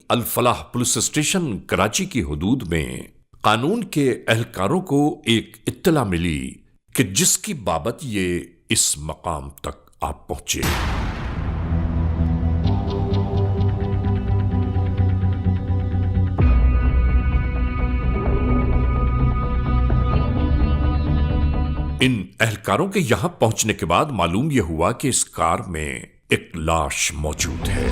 अल फलाह police station Karachi की हुदूद में कानून के एहलकारों को एक इत्तला मिली कि जिसकी बाबत ये इस मकाम तक आप पहुंचे। इन एहलकारों के यहां पहुंचने के बाद मालूम यह हुआ कि इस कार में एक लाश मौजूद है।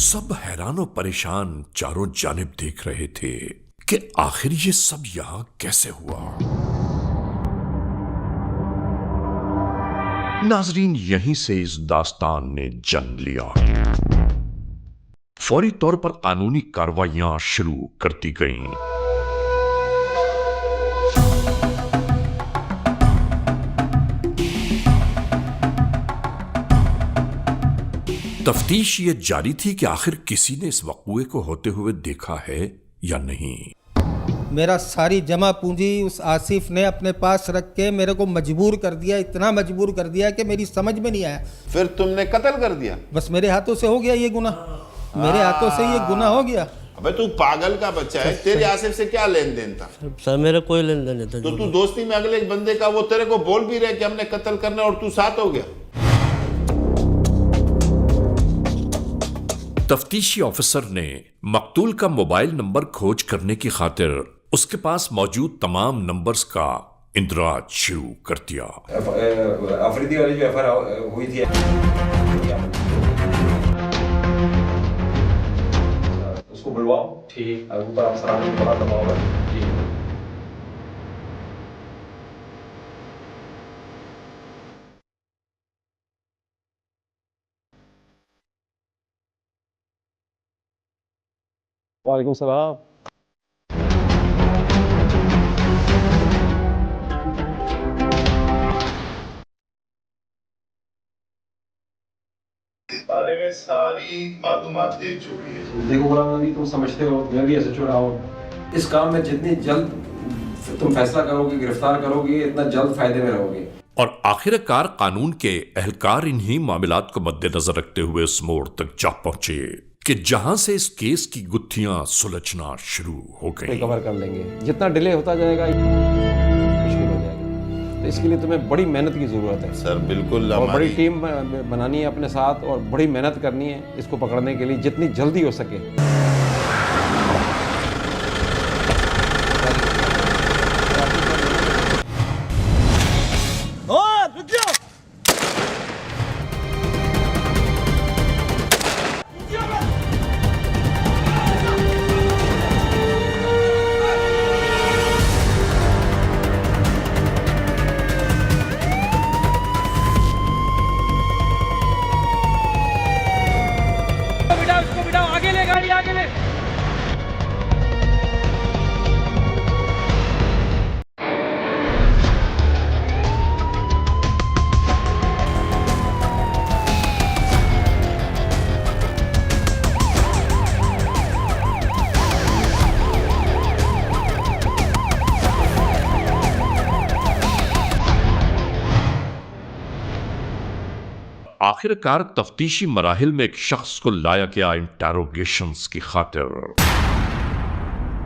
सब हैरान और परेशान चारों जानिब देख रहे थे कि आखिर ये सब यहां कैसे हुआ। नाजरीन, यहीं से इस दास्तान ने जन्म लिया। फौरी तौर पर कानूनी कार्रवाइयां शुरू कर दी गईं। तफ्तीश ये जारी थी कि आखिर किसी ने इस वक़्वे को होते हुए देखा है या नहीं। मेरा सारी जमा पूंजी उस आसिफ ने अपने पास रख के मेरे को मजबूर कर दिया, इतना मजबूर कर दिया कि मेरी समझ में नहीं आया। फिर तुमने कत्ल कर दिया? बस मेरे हाथों से हो गया ये गुनाह, मेरे हाथों से ये गुनाह हो गया। अबे तू पागल का बच्चा है, तेरे आसिफ से क्या लेन देन था? सर मेरा कोई लेन देन नहीं था। तो तू दोस्ती में अगले एक बंदे का वो तेरे को बोल भी रहे कि हमने कत्ल करना और तू साथ हो गया। तफ्तीशी ऑफिसर ने मकतूल का मोबाइल नंबर खोज करने की खातिर उसके पास मौजूद तमाम नंबर्स का इंदराज शुरू कर दिया। अफरीदी वाली जो एफआईआर हुई थी उसको बुलवाओ। ठीक, ऊपर आप सराहनीय बड़ा दबाओ। ठीक। वालेकुम सलाम। बारे में सारी मालूमात दे चुकी है। देखो गुलाम नबी, तुम समझते हो मैं भी ऐसे रहा हूँ। इस काम में जितनी जल्द तुम फैसला करोगे, गिरफ्तार करोगे, इतना जल्द फायदे में रहोगे। और आखिरकार कानून के एहलकार इन्हीं मामलात को मद्देनजर रखते हुए उस मोड़ तक जा पहुंचे कि जहां से इस केस की गुत्थियां सुलझना शुरू हो गई। कवर कर लेंगे, जितना डिले होता जाएगा मुश्किल हो जाएगा। तो इसके लिए तुम्हें बड़ी मेहनत की जरूरत है सर। बिल्कुल, और बड़ी टीम बनानी है अपने साथ और बड़ी मेहनत करनी है इसको पकड़ने के लिए जितनी जल्दी हो सके। आगे ले गाड़ी, आगे ले। आखिरकार तफ्तीशी मराहिल में एक शख्स को लाया गया इंटेरोगेशंस की खातिर।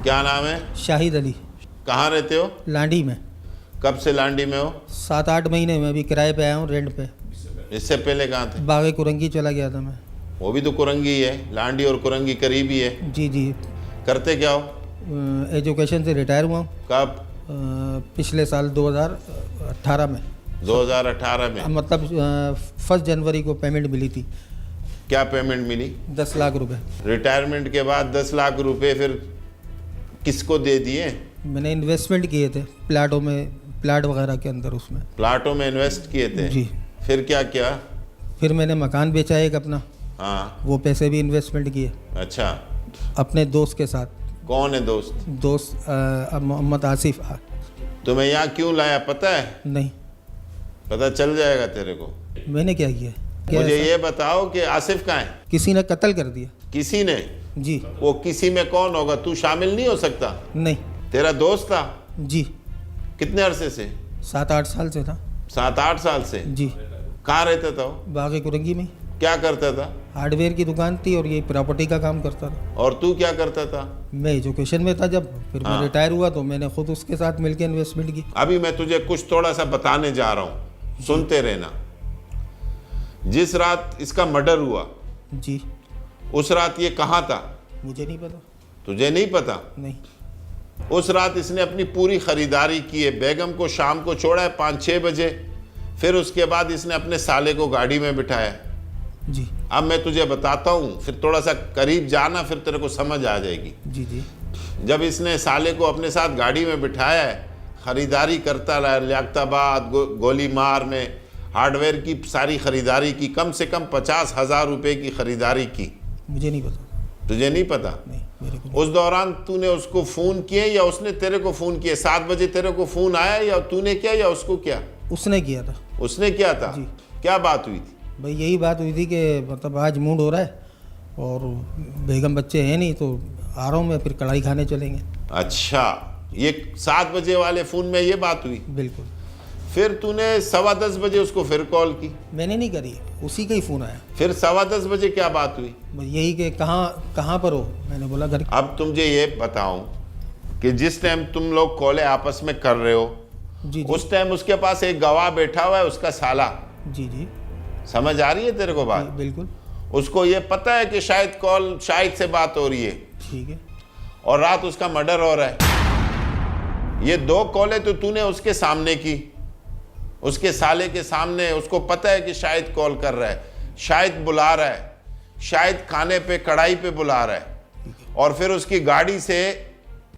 क्या नाम है? शाहिद अली। कहाँ रहते हो? लांडी में। कब से लांडी में हो? 7-8 महीने में अभी किराए पे आया हूँ, रेंट पे। इससे पहले कहाँ थे? बागे कुरंगी चला गया था मैं। वो भी तो कुरंगी है, लांडी और कुरंगी करीबी है। जी जी। करते क्या हो? एजुकेशन से रिटायर हुआ हूँ। कब? पिछले साल 2018 में। 2018 में? मतलब 1 जनवरी को पेमेंट मिली थी। क्या पेमेंट मिली? 10 लाख रुपए। रिटायरमेंट के बाद 10 लाख रुपए फिर किसको दे दिए? मैंने इन्वेस्टमेंट किए थे प्लाटों में, प्लाट वगैरह के अंदर। उसमें प्लाटों में इन्वेस्ट किए थे? जी। फिर क्या किया? फिर मैंने मकान बेचा एक अपना। हाँ। वो पैसे भी इन्वेस्टमेंट किए। अच्छा। अपने दोस्त के साथ। कौन है दोस्त? दोस्त मोहम्मद आसिफ। तुम्हें यहाँ क्यों लाया पता है? नहीं। पता चल जाएगा तेरे को। मैंने क्या किया? मुझे ये बताओ कि आसिफ कहाँ है? किसी ने कत्ल कर दिया। किसी ने? जी। वो किसी में कौन होगा? तू शामिल नहीं हो सकता? नहीं। तेरा दोस्त था? जी। कितने अरसे से? 7-8 साल से था। 7-8 साल से? जी। कहाँ रहता था वो? बागे कुरंगी में क्या करता था? हार्डवेयर की दुकान थी और ये प्रॉपर्टी का काम करता था। और तू क्या करता था? मैं एजुकेशन में था जब, फिर मैं हाँ। रिटायर हुआ तो मैंने खुद उसके साथ मिलकर इन्वेस्टमेंट की। अभी मैं तुझे कुछ थोड़ा सा बताने जा रहा हूँ, सुनते रहना। जिस रात इसका मर्डर हुआ, जी उस रात ये कहाँ था? मुझे नहीं पता। तुझे नहीं पता? नहीं। उस रात इसने अपनी पूरी खरीदारी की है। बेगम को शाम को छोड़ा है 5-6 बजे, फिर उसके बाद इसने अपने साले को गाड़ी में बिठाया। जी अब मैं तुझे बताता हूँ, फिर थोड़ा सा करीब जाना, फिर तेरे को समझ आ जाएगी। जी जी जब इसने साले को अपने साथ गाड़ी में बिठाया है, खरीदारी करता रहा, लियाकताबाद गोलीमार में हार्डवेयर की सारी खरीदारी की, कम से कम 50,000 रुपये की खरीदारी की। मुझे नहीं पता। तुझे नहीं पता? नहीं मेरे को। उस दौरान तूने उसको फ़ोन किए या उसने तेरे को फ़ोन किए? 7 बजे तेरे को फ़ोन आया या तूने किया या उसको किया? उसने किया था। उसने किया था। जी। क्या बात हुई थी? भाई यही बात हुई थी कि मतलब आज मूड हो रहा है और बेगम बच्चे हैं नहीं तो आ रहा हूँ मैं, फिर कढ़ाई खाने चलेंगे। अच्छा, ये 7 बजे वाले फ़ोन में ये बात हुई। बिल्कुल। फिर तूने 10:15 बजे उसको फिर कॉल की। मैंने नहीं करी, उसी का ही फ़ोन आया। फिर 10:15 बजे क्या बात हुई? बस यही कि कहाँ पर हो? मैंने बोला घर। अब तुझे ये बताऊं कि जिस टाइम तुम लोग कॉलें आपस में कर रहे हो, जी उस टाइम उसके पास एक गवाह बैठा हुआ है, उसका साला। जी जी समझ आ रही है तेरे को बात? बिल्कुल। उसको ये पता है कि शायद कॉल शाहिद से बात हो रही है ठीक है। और रात उसका मर्डर हो रहा है। ये 2 कॉलें तो तूने उसके सामने की, उसके साले के सामने। उसको पता है कि शायद कॉल कर रहा है, शायद बुला रहा है, शायद खाने पे कढ़ाई पे बुला रहा है, और फिर उसकी गाड़ी से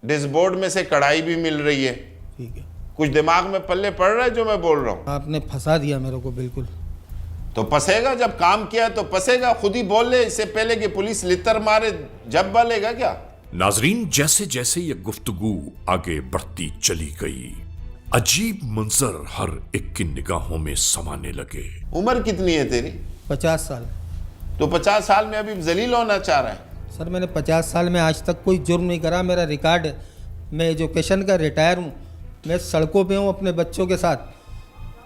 डिशबोर्ड में से कढ़ाई भी मिल रही है। ठीक है। कुछ दिमाग में पल्ले पड़ रहा है जो मैं बोल रहा हूँ? आपने फंसा दिया मेरे को बिल्कुल। तो फंसेगा, जब काम किया तो फंसेगा। खुद ही बोल ले इससे पहले कि पुलिस लितर मारे, जब बोलेगा क्या? नाजरीन, जैसे जैसे ये गुफ्तगू आगे बढ़ती चली गई, अजीब मंजर हर एक की निगाहों में समाने लगे। उम्र कितनी है तेरी? 50 साल। तो 50 साल में अभी जलील होना चाह रहा है? सर मैंने 50 साल में आज तक कोई जुर्म नहीं करा। मेरा रिकॉर्ड है, मैं एजुकेशन का रिटायर हूँ, मैं सड़कों पे हूँ अपने बच्चों के साथ।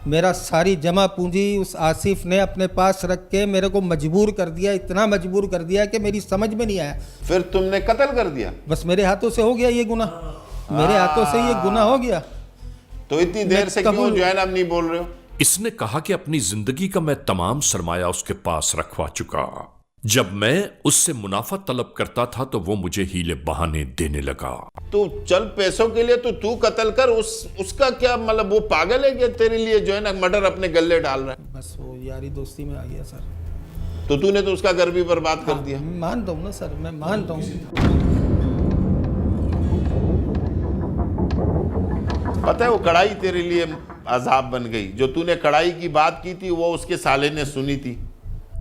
मेरा सारी जमा पूंजी उस आसिफ ने अपने पास रख के मेरे को मजबूर कर दिया, इतना मजबूर कर दिया कि मेरी समझ में नहीं आया। फिर तुमने कत्ल कर दिया? बस मेरे हाथों से हो गया ये गुनाह, मेरे हाथों से ये गुनाह हो गया। तो इतनी देर से क्यों जो है ना नहीं बोल रहे हो? इसने कहा कि अपनी जिंदगी का मैं तमाम सरमाया उसके पास रखवा चुका। जब मैं उससे मुनाफा तलब करता था तो वो मुझे हीले बहाने देने लगा। तू चल पैसों के लिए तो तू कत्ल कर, उसका क्या मतलब? वो पागल है क्या तेरे लिए जो है ना मर्डर अपने गले डाल रहा है? बस वो यारी दोस्ती में आ गया सर। तो तूने तो उसका घर भी बर्बाद कर दिया। मैं मानता हूँ ना सर, मैं मानता हूँ। पता है वो कढ़ाई तेरे लिए अजाब बन गई। जो तूने कढ़ाई की बात की थी वो उसके साले ने सुनी थी।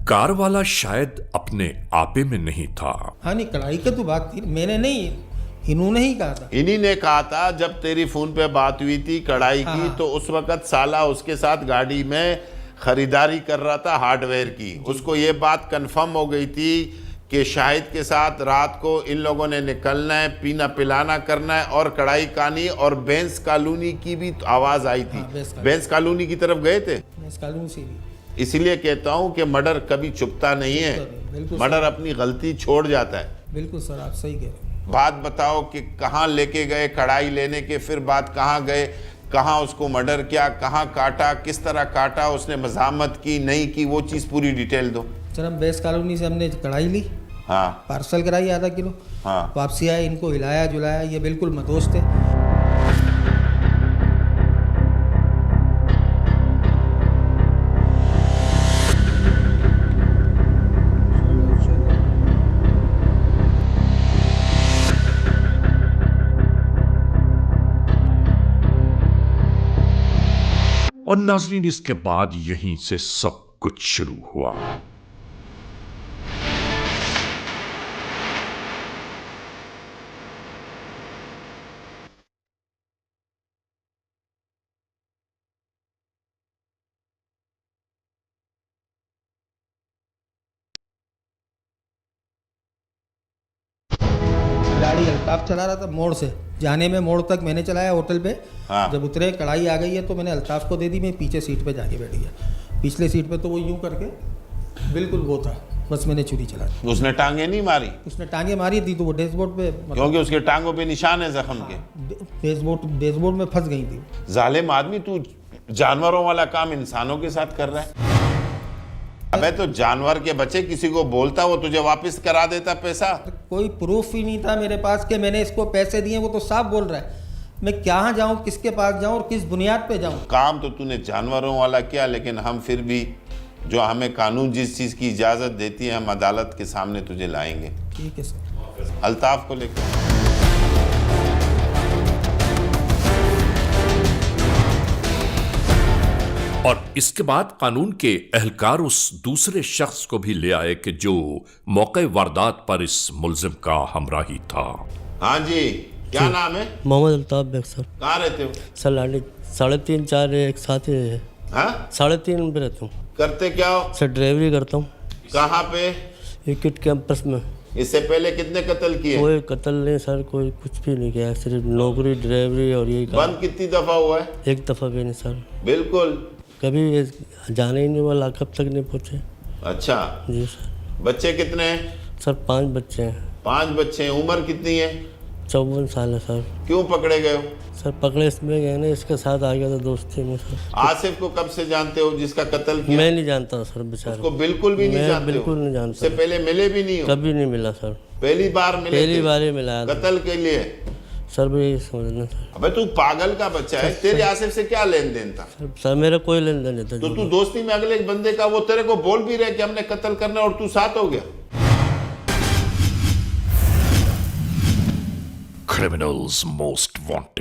कार वाला शायद अपने आपे में नहीं था। हाँ नहीं, कढ़ाई की तो बात थी, मैंने नहीं, इन्होंने ही कहा था। इन्हीं ने कहा था जब तेरी फोन पे बात हुई थी कढ़ाई की, हाँ। तो उस वक्त साला उसके साथ गाड़ी में खरीदारी कर रहा था हार्डवेयर की। उसको ये बात कंफर्म हो गई थी कि शाहिद के साथ रात को इन लोगों ने निकलना है, पीना पिलाना करना है और कढ़ाई खानी। और बेंस कॉलोनी की भी आवाज आई थी। हाँ, बेंस कॉलोनी की तरफ गए थे। मैं इस कानून से भी इसलिए कहता हूं कि मर्डर कभी चुपता नहीं है, बिल्कुल मर्डर अपनी गलती छोड़ जाता है। बिल्कुल सर, आप सही कह रहे हैं। बात बताओ कि कहाँ लेके गए कढ़ाई लेने के, फिर बात कहाँ गए, कहाँ उसको मर्डर किया, कहाँ काटा, किस तरह काटा, उसने मजामत की नहीं की, वो चीज़ पूरी डिटेल दो। सर हम बेस कॉलोनी से हमने कढ़ाई ली, हाँ पार्सल कराई आधा किलो, हाँ। वापसी आए, इनको हिलाया जुलाया, ये बिल्कुल मदोश थे। और नाजरीन, इसके बाद यहीं से सब कुछ शुरू हुआ। गाड़ी अल्ताफ चला रहा था, मोड़ से जाने में मोड़ तक मैंने चलाया होटल पे। हाँ। जब उतरे कढ़ाई आ गई है तो मैंने अल्ताफ को दे दी, मैं पीछे सीट पे जाके बैठ गया। पिछले सीट पे तो वो यूं करके बिल्कुल वो था, बस मैंने छुरी चला दी। उसने टांगे नहीं मारी? उसने टांगे मारी थी तो वो डैशबोर्ड पे क्योंकि उसके टांगों पे निशान है जख्म के। डैशबोर्ड में फंस गई थी। जालिम आदमी, तू जानवरों वाला काम इंसानों के साथ कर रहा है। अबे तो जानवर के बच्चे, किसी को बोलता वो तुझे वापस करा देता पैसा। कोई प्रूफ ही नहीं था मेरे पास कि मैंने इसको पैसे दिए। वो तो साफ बोल रहा है। मैं कहाँ जाऊँ, किसके पास जाऊँ और किस बुनियाद पे जाऊँ? काम तो तूने जानवरों वाला किया, लेकिन हम फिर भी, जो हमें कानून जिस चीज़ की इजाज़त देती है, हम अदालत के सामने तुझे लाएंगे। ठीक है सर। अल्ताफ को लेकर और इसके बाद कानून के एहलकार उस दूसरे शख्स को भी ले आए कि जो मौके वारदात पर इस मुलजिम का हमराही था। हाँ जी, क्या नाम है? मोहम्मद अल्ताफ बेग सर। कहाँ रहते हो? सर लाडी 3.5 4 एक साथ ही है। हाँ, 3.5 पे रहता हूँ करते क्या हो? सर। ड्राइवरी करता हूँ। कहाँ पे? विकेट कैंपस में। इससे पहले कितने कत्ल किए? कोई कत्ल नहीं सर, कोई कुछ भी नहीं किया, सिर्फ नौकरी ड्राइवरी और यही काम। बंद कितनी दफा हुआ है? एक दफ़ा भी नहीं सर। बिल्कुल। कभी ये जाने ही नहीं वाला, कब तक नहीं पहुँचे। अच्छा, जी सर। बच्चे कितने हैं? सर 5 बच्चे हैं। 5 बच्चे हैं। उम्र कितनी है? 54 साल है सर। क्यों पकड़े गए हो? सर पकड़े इसमें गए ना, इसके साथ आ गया था दोस्ती में सर। आसिफ को कब से जानते हो, जिसका कत्ल किया? मैं नहीं जानता सर बेचारा उसको बिल्कुल भी नहीं मैं जानते हो? बिल्कुल नहीं जानता। इससे पहले मिले भी नहीं हो? कभी नहीं मिला सर। पहली बार मिले? पहली थे? बार ही मिला था। कत्ल के लिए? सर भी यही समझना सर। अबे तू पागल का बच्चा है। तेरे आसिफ से क्या लेन देन था? सर मेरा कोई लेन देन नहीं था। तो तू दोस्ती में अगले एक बंदे का, वो तेरे को बोल भी रहे कि हमने कत्ल करना, और तू साथ हो गया। Criminals Most Wanted.